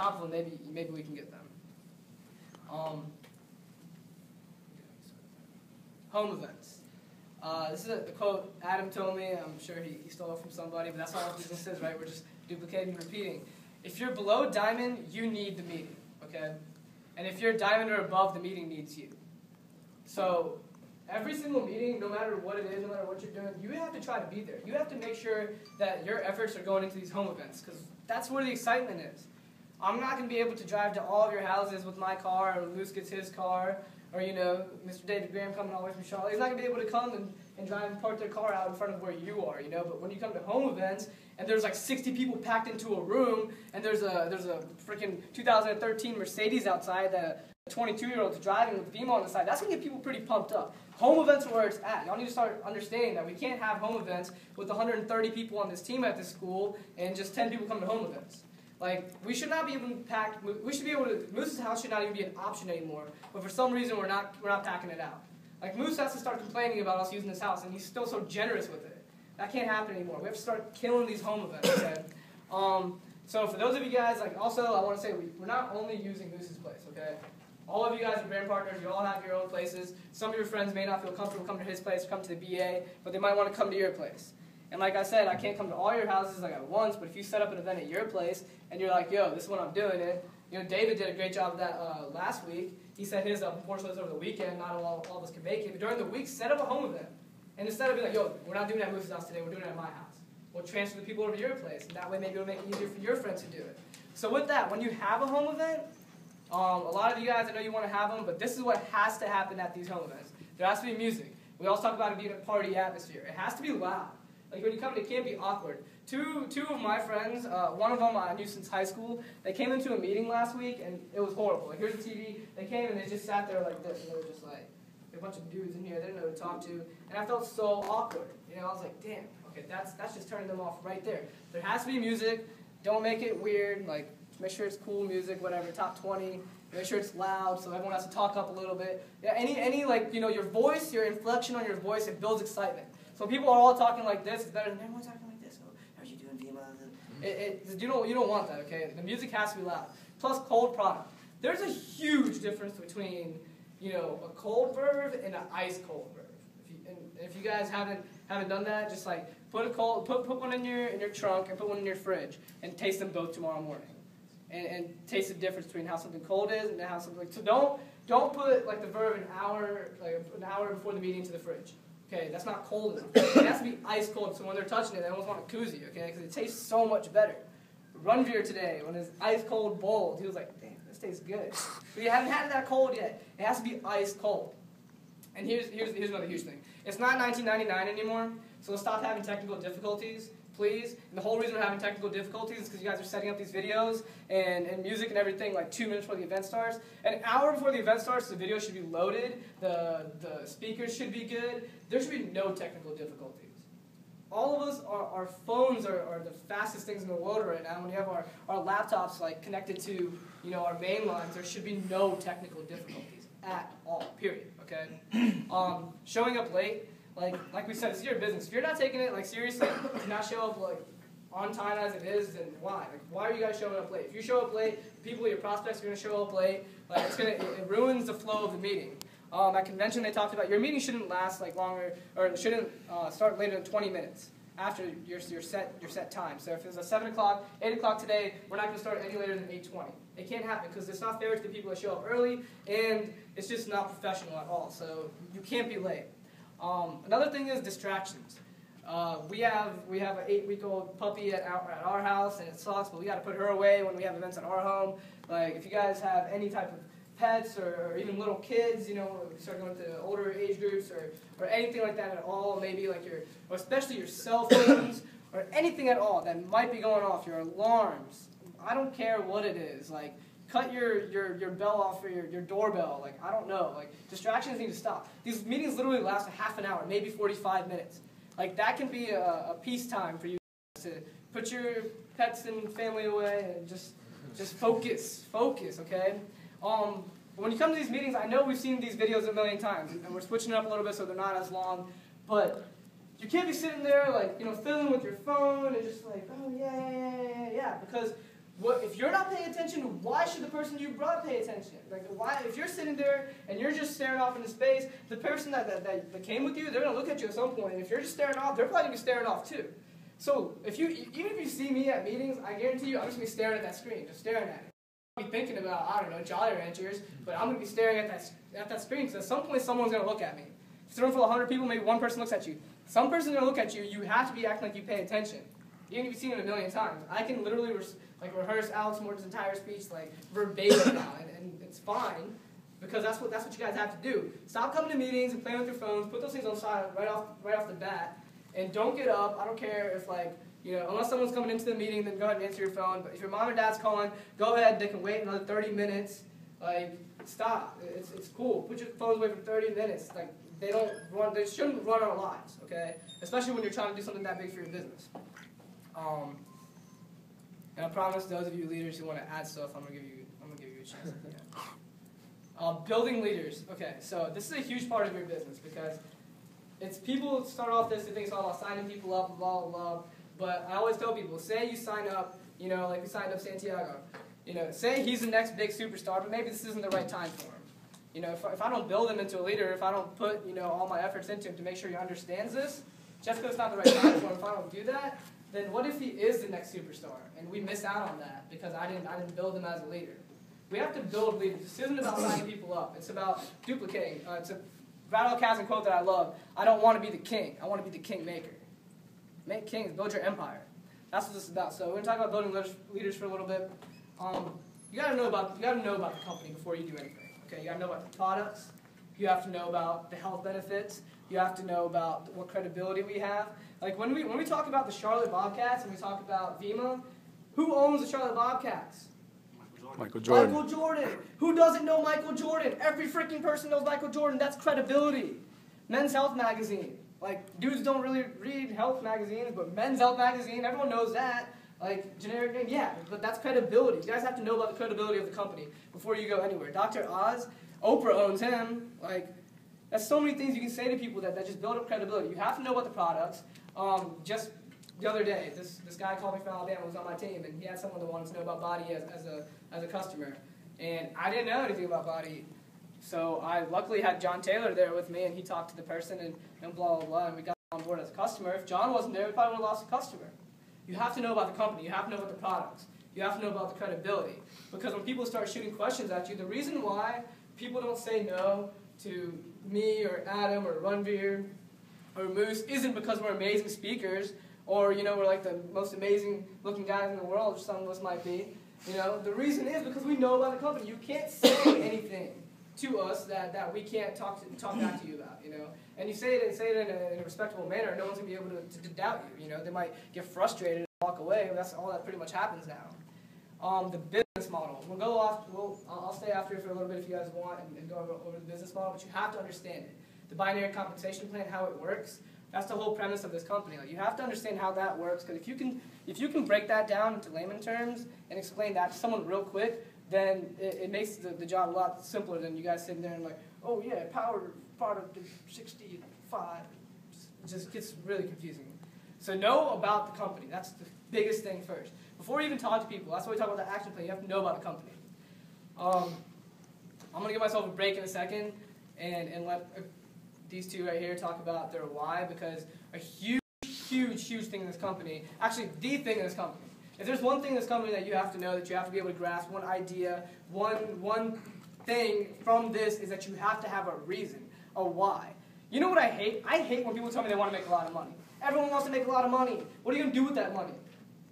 top of them, maybe we can get them. Home events. This is a quote Adam told me. I'm sure he stole it from somebody, but that's all business is, right? We're just duplicating and repeating. If you're below diamond, you need the meeting, okay? And if you're diamond or above, the meeting needs you. So every single meeting, no matter what it is, no matter what you're doing, you have to try to be there. You have to make sure that your efforts are going into these home events, because that's where the excitement is. I'm not going to be able to drive to all of your houses with my car, or Luce gets his car, or, you know, Mr. David Graham coming all the way from Charlotte. He's not going to be able to come and drive and park their car out in front of where you are, you know. But when you come to home events, and there's like 60 people packed into a room, and there's a freaking 2013 Mercedes outside that a 22-year-old's driving with Vemma on the side, that's going to get people pretty pumped up. Home events are where it's at. Y'all need to start understanding that we can't have home events with 130 people on this team at this school and just 10 people come to home events. Like, we should not be even packed. We should be able to. Moose's house should not even be an option anymore. But for some reason, we're not packing it out. Like, Moose has to start complaining about us using his house, and he's still so generous with it. That can't happen anymore. We have to start killing these home events. Okay? So for those of you guys, like, also I want to say we're not only using Moose's place. Okay? All of you guys are brand partners. You all have your own places. Some of your friends may not feel comfortable coming to his place or come to the BA, but they might want to come to your place. And like I said, I can't come to all your houses like at once, but if you set up an event at your place and you're like, yo, this is what I'm doing it. You know, David did a great job of that last week. He set his up, unfortunately, it was over the weekend. Not all of us can make it. But during the week, set up a home event. And instead of being like, yo, we're not doing it at Moose's house today, we're doing it at my house. We'll transfer the people over to your place. And that way, maybe it'll make it easier for your friends to do it. So with that, when you have a home event, a lot of you guys, I know you want to have them, but this is what has to happen at these home events. There has to be music. We always talk about it being a party atmosphere. It has to be loud. Like, when you come, it can't be awkward. Two of my friends, one of them I knew since high school, they came into a meeting last week, and it was horrible. Like, here's the TV. They came, and they just sat there like this, and they were just like, a bunch of dudes in here. They didn't know who to talk to. And I felt so awkward. You know, I was like, damn, okay, that's just turning them off right there. There has to be music. Don't make it weird. Like, make sure it's cool music, whatever, top 20. Make sure it's loud so everyone has to talk up a little bit. Yeah, any like, you know, your voice, your inflection on your voice, it builds excitement. So people are all talking like this, it's better than everyone talking like this. Oh, how are you doing, Vemma? You don't want that, okay? The music has to be loud. Plus, cold product. There's a huge difference between, you know, a cold verve and an ice cold verve. If you guys haven't done that, just like put one in your trunk and put one in your fridge and taste them both tomorrow morning. And taste the difference between how something cold is and how something. So don't put like the verve an hour before the meeting into the fridge. Okay, that's not cold enough. It has to be ice cold, so when they're touching it, they almost want a koozie, okay, because it tastes so much better. Runveer today, when his ice cold bowled, he was like, damn, this tastes good. But you haven't had that cold yet. It has to be ice cold. And here's another huge thing. It's not 1999 anymore, so let's stop having technical difficulties, please. And the whole reason we're having technical difficulties is because you guys are setting up these videos and music and everything like 2 minutes before the event starts. An hour before the event starts, the video should be loaded, the speakers should be good, there should be no technical difficulties. All of us, our phones are the fastest things in the world right now. When you have our laptops like connected to, you know, our main lines, there should be no technical difficulties at all, period, okay? Showing up late, like we said, it's your business. If you're not taking it like seriously, to not show up like on time as it is, then why? Like, why are you guys showing up late? If you show up late, people, your prospects are going to show up late. Like, it ruins the flow of the meeting. At convention, they talked about your meeting shouldn't last like longer, or it shouldn't start later than 20 minutes after your set time. So if it's a 7 o'clock, 8 o'clock today, we're not going to start any later than 8:20. It can't happen because it's not fair to the people that show up early, and it's just not professional at all. So you can't be late. Another thing is distractions. We have an 8-week-old puppy at our house, and it sucks, but we got to put her away when we have events at our home. Like, if you guys have any type of pets or even little kids, you know, start going to older age groups or anything like that at all, maybe like or especially your cell phones or anything at all that might be going off, your alarms. I don't care what it is. Like, cut your bell off or your doorbell. Like, I don't know. Like, distractions need to stop. These meetings literally last a half an hour, maybe 45 minutes. Like, that can be a peacetime for you to put your pets and family away and just focus, okay? When you come to these meetings, I know we've seen these videos a million times, and we're switching it up a little bit so they're not as long, but you can't be sitting there, like, you know, fiddling with your phone and just like, oh, yeah, because if you're not paying attention, why should the person you brought pay attention? Like, why, if you're sitting there and you're just staring off into space, the person that came with you, they're going to look at you at some point. And if you're just staring off, they're probably going to be staring off too. So even if you see me at meetings, I guarantee you I'm just going to be staring at that screen, just staring at it. I'll be thinking about, I don't know, Jolly Ranchers, but I'm going to be staring at that screen because at some point someone's going to look at me. If it's a room full of 100 people, maybe one person looks at you. Some person's going to look at you. You have to be acting like you pay attention. Even if you've seen it a million times. I can literally rehearse Alex Morton's entire speech like verbatim now, and it's fine because that's what you guys have to do. Stop coming to meetings and playing with your phones. Put those things on silent right off the bat, and don't get up. I don't care if unless someone's coming into the meeting, then go ahead and answer your phone. But if your mom or dad's calling, go ahead. They can wait another 30 minutes. Stop. It's cool. Put your phones away for 30 minutes. They shouldn't run our lives, okay? Especially when you're trying to do something that big for your business. And I promise those of you leaders who want to add stuff, I'm gonna give you a chance. Building leaders. Okay, so this is a huge part of your business because people start off this, they think it's all about signing people up, blah blah blah. But I always tell people, say you sign up, like we signed up Santiago. Say he's the next big superstar, but maybe this isn't the right time for him. If I don't build him into a leader, if I don't put all my efforts into him to make sure he understands this, just because it's not the right time for him, if I don't do that, then what if he is the next superstar and we miss out on that because I didn't build him as a leader? We have to build leaders. This isn't about signing people up. It's about duplicating. It's a Rattle Chasm quote that I love. I don't want to be the king. I want to be the king maker. Make kings. Build your empire. That's what this is about. So we're going to talk about building leaders for a little bit. You got to know about the company before you do anything. Okay, you got to know about the products. You have to know about the health benefits. You have to know about what credibility we have. Like when we talk about the Charlotte Bobcats and we talk about Vemma, who owns the Charlotte Bobcats? Michael Jordan. Michael Jordan. Who doesn't know Michael Jordan? Every freaking person knows Michael Jordan. That's credibility. Men's Health magazine. Dudes don't really read health magazines, but Men's Health magazine, everyone knows that. Generic name, yeah, but that's credibility. You guys have to know about the credibility of the company before you go anywhere. Dr. Oz, Oprah owns him. That's so many things you can say to people that just build up credibility. You have to know about the products. Just the other day, this guy called me from Alabama, was on my team, and he had someone that wanted to know about Body as a customer. And I didn't know anything about Body. So I luckily had John Taylor there with me, and he talked to the person, and blah, blah, blah, and we got on board as a customer. If John wasn't there, we probably would have lost a customer. You have to know about the company. You have to know about the products. You have to know about the credibility. Because when people start shooting questions at you, the reason why people don't say no to me or Adam or Runveer or Moose isn't because we're amazing speakers or, we're like the most amazing looking guys in the world, or some of us might be. The reason is because we know about the company. You can't say anything to us that we can't talk back to you about, And you say it in a respectable manner, no one's going to be able to doubt you, They might get frustrated and walk away. That's all that pretty much happens now. The business model. I'll stay after for a little bit if you guys want and go over the business model, but you have to understand it. The binary compensation plan, how it works, that's the whole premise of this company. You have to understand how that works, because if you can break that down into layman terms and explain that to someone real quick, then it makes the job a lot simpler than you guys sitting there and oh yeah, power product of 65. It just gets really confusing. So know about the company. That's the biggest thing first. Before you even talk to people, that's why we talk about the action plan. You have to know about the company. I'm going to give myself a break in a second and let these two right here talk about their why, because a huge thing in this company, actually the thing in this company, if there's one thing in this company that you have to know, that you have to be able to grasp, one idea, one thing from this is that you have to have a reason, a why. You know what I hate? I hate when people tell me they want to make a lot of money. Everyone wants to make a lot of money. What are you going to do with that money?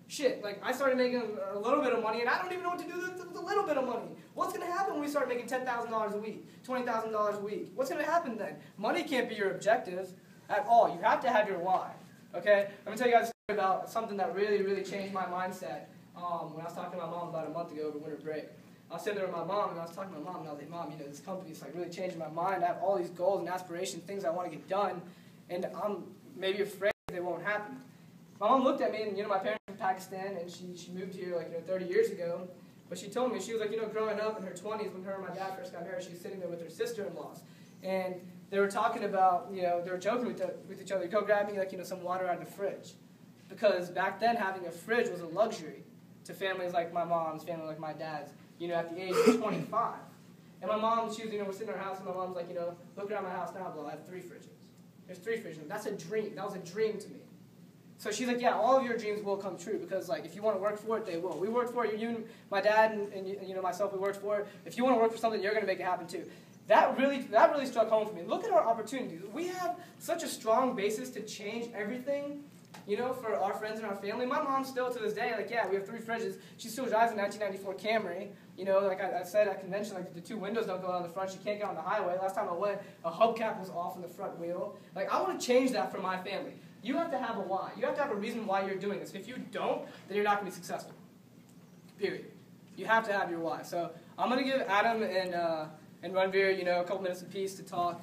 Shit, I started making a little bit of money, and I don't even know what to do with a little bit of money. What's going to happen when we start making $10,000 a week, $20,000 a week? What's going to happen then? Money can't be your objective at all. You have to have your why. Okay? I'm going to tell you guys a story about something that really, really changed my mindset when I was talking to my mom about a month ago over winter break. I was sitting there with my mom, and I was talking to my mom, and I was like, Mom, this company is really changing my mind. I have all these goals and aspirations, things I want to get done, and I'm maybe afraid they won't happen. My mom looked at me, and my parents are from Pakistan, and she moved here 30 years ago. But she told me, she was growing up in her 20s when her and my dad first got married, she was sitting there with her sister-in-laws, and they were talking about, they were joking with each other, go grab me some water out of the fridge, because back then having a fridge was a luxury. to families like my mom's, family like my dad's, at the age of 25. And my mom, we're sitting in our house, and my mom's like, look around my house now, Bill, I have 3 fridges. There's 3 fridges. That's a dream. That was a dream to me. So she's like, yeah, all of your dreams will come true because, if you want to work for it, they will. We worked for it. You, my dad, and myself, we worked for it. If you want to work for something, you're going to make it happen too. That really struck home for me. Look at our opportunities. We have such a strong basis to change everything, for our friends and our family. My mom still, to this day, we have 3 fridges. She still drives a 1994 Camry. Like I said at convention, the 2 windows don't go on the front. She can't get on the highway. Last time I went, a hubcap was off in the front wheel. I want to change that for my family. You have to have a why. You have to have a reason why you're doing this. If you don't, then you're not going to be successful. Period. You have to have your why. So I'm going to give Adam and Ranveer, a couple minutes apiece to talk.